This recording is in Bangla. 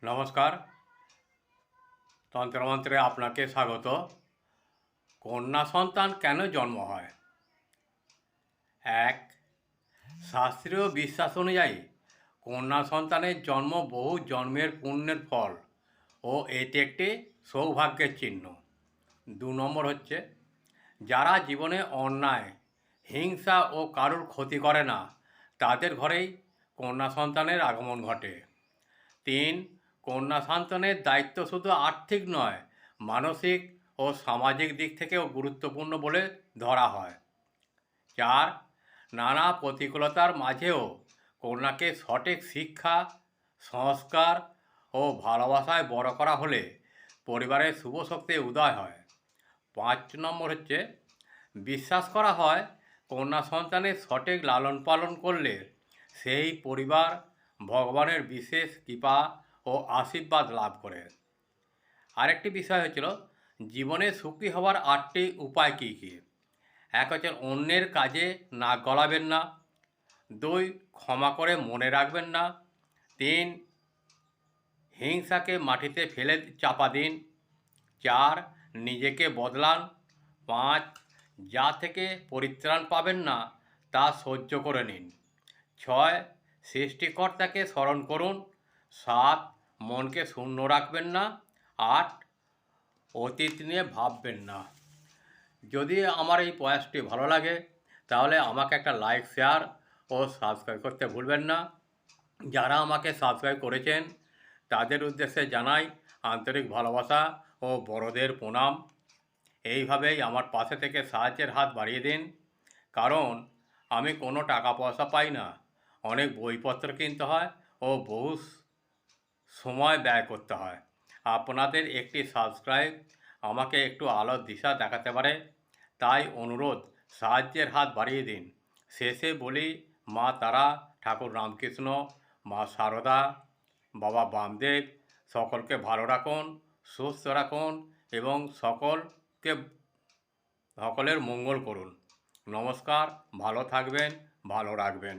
নমস্কার। তন্ত্রমন্ত্রে আপনাকে স্বাগত। কন্যা সন্তান কেন জন্ম হয়? এক, শাস্ত্রীয় বিশ্বাস অনুযায়ী কন্যা সন্তানের জন্ম বহু জন্মের পুণ্যের ফল ও এটি একটি সৌভাগ্যের চিহ্ন। 2 নম্বর হচ্ছে, যারা জীবনে অন্যায়, হিংসা ও কারুর ক্ষতি করে না তাদের ঘরেই কন্যা সন্তানের আগমন ঘটে। 3, কন্যা সন্তানের দায়িত্ব শুধু আর্থিক নয়, মানসিক ও সামাজিক দিক থেকেও গুরুত্বপূর্ণ বলে ধরা হয়। 4, নানা প্রতিকূলতার মাঝেও কন্যাকে সঠিক শিক্ষা, সংস্কার ও ভালোবাসায় বড় করা হলে পরিবারের শুভ শক্তির উদয় হয়। 5 নম্বর হচ্ছে, বিশ্বাস করা হয় কন্যা সন্তানের সঠিক লালন পালন করলে সেই পরিবার ভগবানের বিশেষ কৃপা ও আশীর্বাদ লাভ করে। আরেকটি বিষয় হচ্ছিল, জীবনে সুখী হওয়ার 8টি উপায় কী কী? 1 হচ্ছে, অন্যের কাজে নাক গলাবেন না। 2, ক্ষমা করে মনে রাখবেন না। 3, হিংসাকে মাটিতে ফেলে চাপা দিন। 4, নিজেকে বদলান। 5, যা থেকে পরিত্রাণ পাবেন না তা সহ্য করে নিন। 6, সৃষ্টিকর্তাকে স্মরণ করুন। 7, মনকে শূন্য রাখবেন না। 8, অতীত নিয়ে ভাববেন না। যদি আমার এই প্রয়াসটি ভালো লাগে তাহলে আমাকে একটা লাইক, শেয়ার ও সাবস্ক্রাইব করতে ভুলবেন না। যারা আমাকে সাবস্ক্রাইব করেছেন তাদের উদ্দেশ্যে জানাই আন্তরিক ভালোবাসা ও বড়দের প্রণাম। এইভাবেই আমার পাশে থেকে সাহায্যের হাত বাড়িয়ে দিন, কারণ আমি কোনো টাকা পয়সা পাই না। অনেক বইপত্র কিনতে হয় ও বহু সময় ব্যয় করতে হয়। আপনাদের একটি সাবস্ক্রাইব আমাকে একটু আলোর দিশা দেখাতে পারে, তাই অনুরোধ, সাহায্যের হাত বাড়িয়ে দিন। শেষে বলি, মা তারা, ঠাকুর রামকৃষ্ণ, মা সারদা, বাবা বামদেব সকলকে ভালো রাখুন, সুস্থ রাখুন এবং সকলের মঙ্গল করুন। নমস্কার, ভালো থাকবেন, ভালো রাখবেন।